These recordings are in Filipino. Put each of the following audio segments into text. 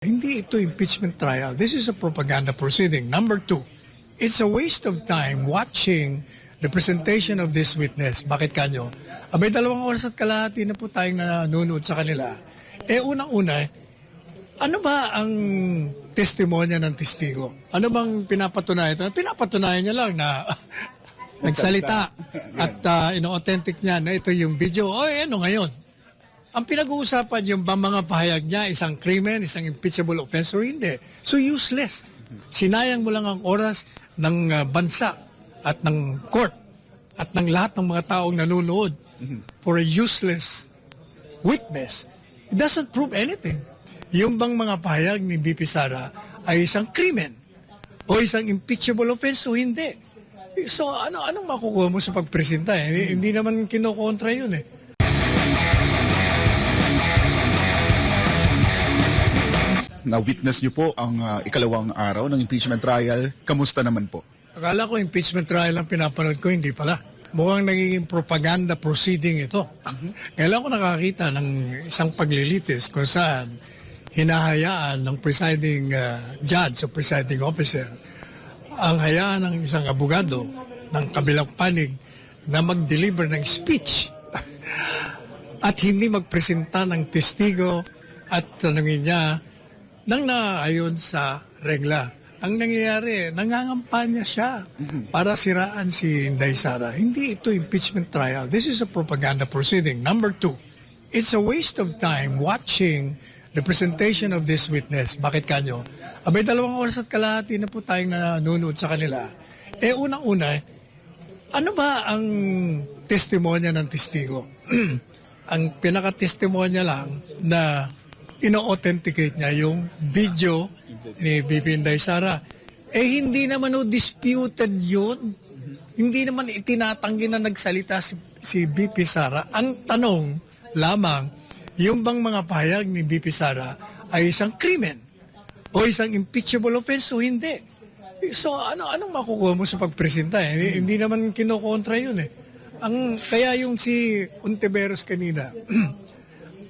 Hindi ito impeachment trial. This is a propaganda proceeding. Number two, it's a waste of time watching the presentation of this witness. Bakit kanyo? Abay, 2 oras at kalahati na po tayong nanonood sa kanila. Unang-una, ano ba ang testimonya ng testigo? Ano bang pinapatunayan ito? Pinapatunayan niya lang na nagsalita at ino-authentic niya na ito yung video. Ano ngayon? Ang pinag-uusapan yung bang mga pahayag niya, isang krimen, isang impeachable offense or hindi. So useless. Sinayang mo lang ang oras ng bansa at ng court at ng lahat ng mga taong nanonood for a useless witness. It doesn't prove anything. Yung bang mga pahayag ni BP Sara ay isang krimen o isang impeachable offense o hindi. So anong makukuha mo sa pagpresenta? Hindi naman kinokontra yun eh. Na-witness niyo po ang ikalawang araw ng impeachment trial. Kamusta naman po? Akala ko impeachment trial ang pinapanood ko, hindi pala. Mukhang nagiging propaganda proceeding ito. Kailan ko nakakita ng isang paglilitis kung saan hinahayaan ng presiding judge o presiding officer ang hayaan ng isang abogado ng kabilang panig na mag-deliver ng speech at hindi magpresenta ng testigo at tanungin niya nang naayon sa regla. Ang nangyayari, nangangampanya siya para siraan si Inday Sara. Hindi ito impeachment trial. This is a propaganda proceeding. Number two, it's a waste of time watching the presentation of this witness. Bakit kanyo? Abay, 2 oras at kalahati na po tayong nanonood sa kanila. Unang-una, ano ba ang testimonya ng testigo? Ang pinaka-testimonya lang na ino-authenticate niya yung video ni BP Inday Sara. Hindi naman disputed yun. Hindi naman itinatanggi na nagsalita si BP Sara. Ang tanong lamang, yung bang mga pahayag ni BP Sara ay isang krimen o isang impeachable offense o hindi. So anong makukuha mo sa pagpresenta? Hindi naman kinokontra yun eh. Kaya yung si Ontiveros kanina,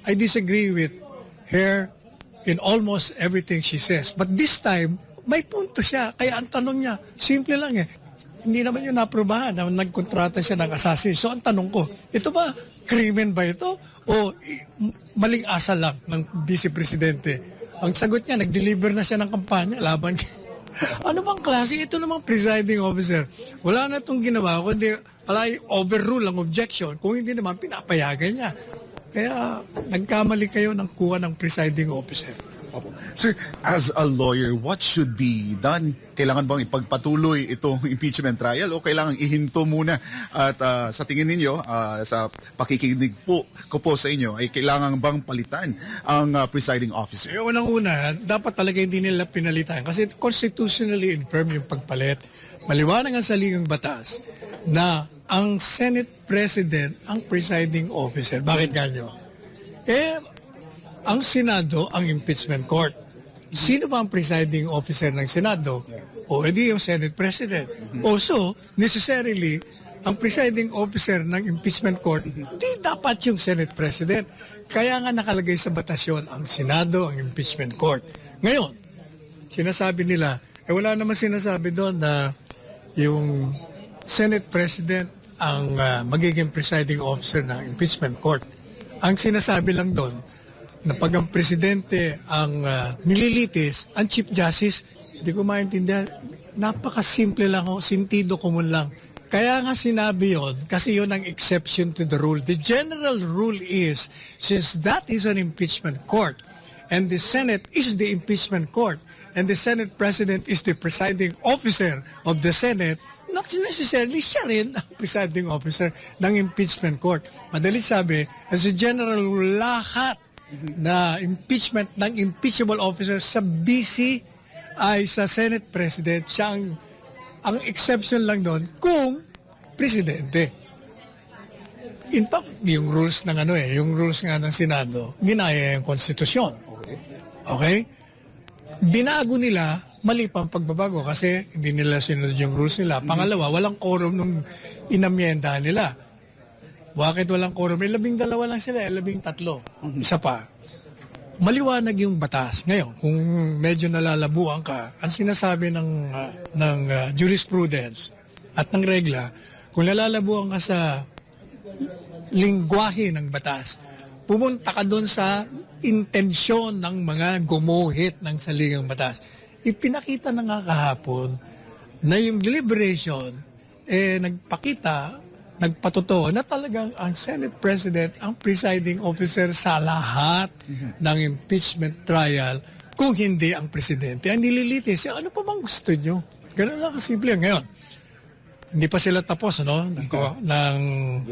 I disagree with her in almost everything she says. But this time, may punto siya. Kaya ang tanong niya, simple lang eh. Hindi naman yun naprobahan na nagkontrata siya ng assassin. So ang tanong ko, ito ba, krimen ba ito? O maling asa lang ng Vice Presidente? Ang sagot niya, nag-deliver na siya ng kampanya laban. Ano bang klase? Ito namang presiding officer. Wala na itong ginawa, kundi palagi overrule ang objection. Kung hindi naman, pinapayagan niya. Kaya nagkamali kayo ng kuha ng presiding officer. Sir, as a lawyer, what should be done? Kailangan bang ipagpatuloy itong impeachment trial o kailangan ihinto muna? At sa tingin ninyo, sa pakikinig po ko po sa inyo, ay kailangan bang palitan ang presiding officer? Unang-una, dapat talaga hindi nila pinalitan kasi constitutionally infirm yung pagpalit. Maliwanag ang saligang batas na ang Senate President ang presiding officer. Bakit ganyo? Ang Senado ang impeachment court. Sino ba ang presiding officer ng Senado? O edi yung Senate President. Also, necessarily, ang presiding officer ng impeachment court, di dapat yung Senate President. Kaya nga nakalagay sa batasyon ang Senado, ang impeachment court. Ngayon, sinasabi nila, wala naman sinasabi doon na yung Senate President ang magiging presiding officer ng impeachment court. Ang sinasabi lang doon, na pag ang presidente ang nililitis, ang Chief Justice, hindi ko maintindihan, napakasimple lang o, sintido common lang. Kaya nga sinabi yon kasi yon ang exception to the rule. The general rule is, since that is an impeachment court, and the Senate is the impeachment court, and the Senate President is the presiding officer of the Senate, not necessarily siya rin ang presiding officer ng impeachment court. Madali sabi, as a general rule, lahat na impeachment ng impeachable officer sa BC ay sa Senate President. Siya ang exception lang doon kung presidente. In fact, yung rules ng yung rules nga ng Senado, ginaya yung konstitusyon. Okay? Binago nila, mali pa ang pagbabago kasi hindi nila sinunod yung rules nila. Pangalawa, walang quorum nung inamyenda nila. Bakit walang quorum? 12 lang sila, 13. Isa pa. maliwanag yung batas. Ngayon, kung medyo nalalabuan ka, ang sinasabi ng jurisprudence at ng regla, kung nalalabuan ka sa lingwahe ng batas, pumunta ka doon sa intensyon ng mga gumuhit ng saligang batas. Ipinakita na nga kahapon na yung deliberation, nagpatotoo na talagang ang Senate President ang presiding officer sa lahat ng impeachment trial, kung hindi ang Presidente. Ang nililitis, ano pa bang gusto nyo? Ganun lang kasimple. Ngayon, hindi pa sila tapos, ng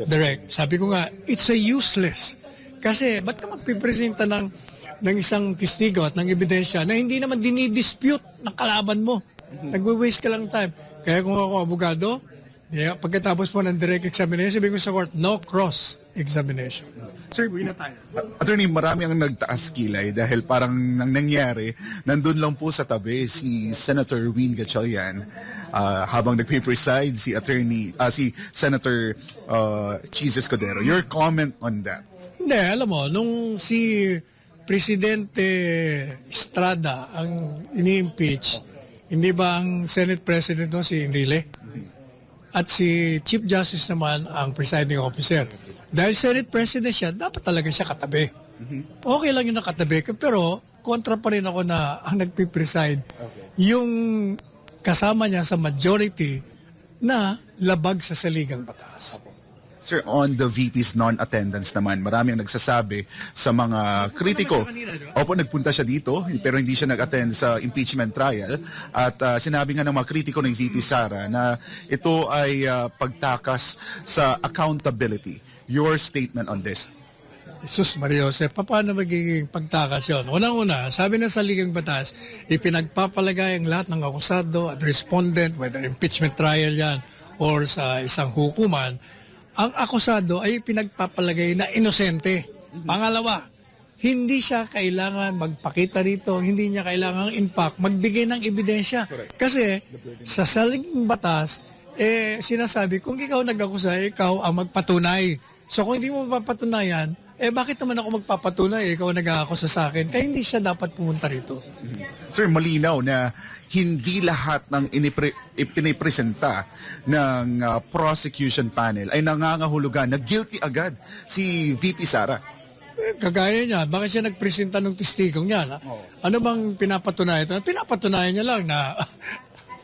direct. Sabi ko nga, it's a useless. Kasi, ba't ka magpipresenta ng isang testigo at ng ebidensya na hindi naman dinidispute ng kalaban mo? Nagwe-waste ka lang time. Kaya kung ako abogado, pagkatapos po ng direct examination, sabi ko sa court, no cross-examination. Sir, buwi na tayo. Attorney, marami ang nagtaas kilay dahil parang nang nangyari, nandun lang po sa tabi si Senator Win Gatchalian habang nagpe-preside si Senator Cheese Escudero. Your comment on that? Hindi, alam mo, nung si Presidente Estrada ang ini-impeach, hindi ba ang Senate President si Enrile? At si Chief Justice naman ang presiding officer. Dahil Senate President siya, dapat talaga siya katabi. Okay lang yung nakatabi, pero kontra pa rin ako na ang nagpipreside, yung kasama niya sa majority na labag sa saligang batas. Sir, on the VP's non-attendance naman, marami ang nagsasabi sa mga kritiko. Opo, nagpunta siya dito, pero hindi siya nag-attend sa impeachment trial. At sinabi nga ng mga kritiko ng VP Sara na ito ay pagtakas sa accountability. Your statement on this? Jesus Maria Jose, paano magiging pagtakas yun? Unang-una, sabi ng saligang batas, ipinagpapalagay ang lahat ng akusado at respondent, whether impeachment trial yan or sa isang hukuman, ang akusado ay pinagpapalagay na inosente. Pangalawa, hindi siya kailangan magpakita rito, hindi niya kailangan in fact magbigay ng ebidensya. Kasi sa saling batas, sinasabi kung ikaw nag-akusa, ikaw ang magpatunay. So kung hindi mo mapapatunayan, bakit naman ako magpapatunay? Ikaw nag-aakusa sa akin. Kaya hindi siya dapat pumunta rito. Sir, malinaw na hindi lahat ng ipinipresenta ng prosecution panel ay nangangahulugan na guilty agad si VP Sara. Kagaya niya, bakit siya nagpresenta ng testigong niya? Ano bang pinapatunayan ito? Pinapatunayan niya lang na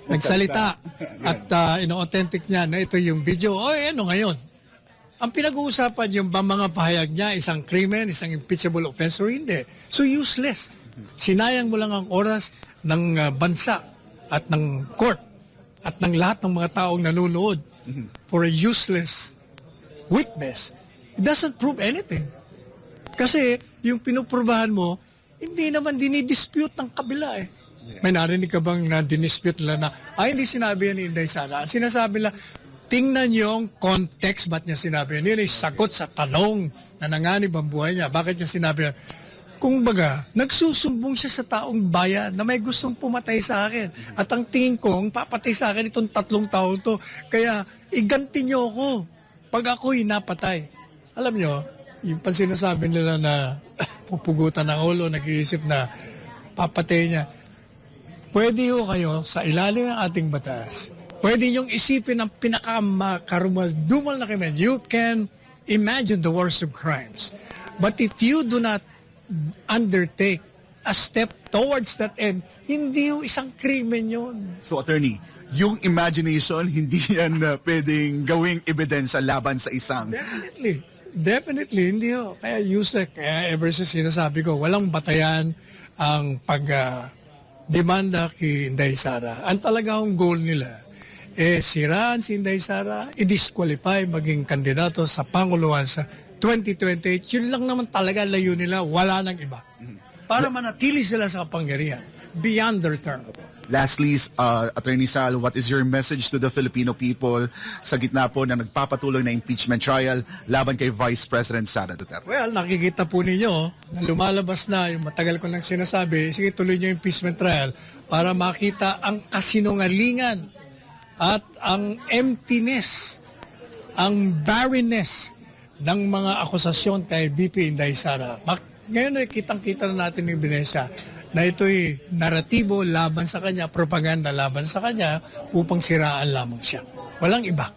nagsalita at ino-authentic niya na ito yung video. Ano ngayon? Ang pinag-uusapan yung mga pahayag niya, isang krimen, isang impeachable offense or hindi. So useless. Sinayang mo lang ang oras ng bansa at ng court at ng lahat ng mga taong nanonood for a useless witness. It doesn't prove anything. Kasi yung pinuprubahan mo, hindi naman dinidispute ng kabila eh. May narinig ka bang na dinispute nila na, hindi sinabi yan ni Inday Sara. Ang sinasabi nila, tingnan yung context, ba't niya sinabi yan? Yun ay sagot sa tanong na nanganib ang buhay niya. Bakit niya sinabi yan? Kung baga, nagsusumbong siya sa taong bayan na may gustong pumatay sa akin. At ang tingin ko, papatay sa akin itong 3 taon to. Kaya, iganti niyo ako pag ako'y napatay. Alam niyo, yung sinasabi nila na pupugutan ng ulo, nag-iisip na papatay niya. Pwede ho kayo sa ilalim ng ating batas. Pwede niyong isipin ang pinakamadumal na krimen. You can imagine the worst of crimes. But if you do not undertake a step towards that end, hindi yung isang krimen yun. So, attorney, yung imagination, hindi yan pwedeng gawing ebidensya laban sa isang... Definitely, hindi ho. Kaya useless. Kaya ever since sinasabi ko, walang batayan ang pag-demanda kay Inday Sara. Ang talagang goal nila, siraan si Inday Sara, i-disqualify maging kandidato sa Panguluhan sa 2028. Yun lang naman talaga layo nila, wala nang iba. Para manatili sila sa kapangyarihan, beyond their term. Lastly, Attorney Sal, what is your message to the Filipino people sa gitna po na nagpapatuloy na impeachment trial laban kay Vice President Sara Duterte? Well, nakikita po ninyo na lumalabas na yung matagal ko nang sinasabi, sige tuloy nyo yung impeachment trial para makita ang kasinungalingan at ang emptiness, ang barrenness ng mga akusasyon kay BP Inday Sara. Ngayon ay kitang-kita na natin ni Vanessa na ito'y naratibo laban sa kanya, propaganda laban sa kanya upang siraan lamang siya. Walang iba.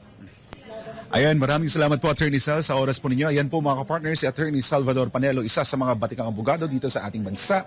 Ayan, maraming salamat po Attorney Sal sa oras po ninyo. Ayan po mga kapartner, si Attorney Salvador Panelo, isa sa mga batikang abogado dito sa ating bansa.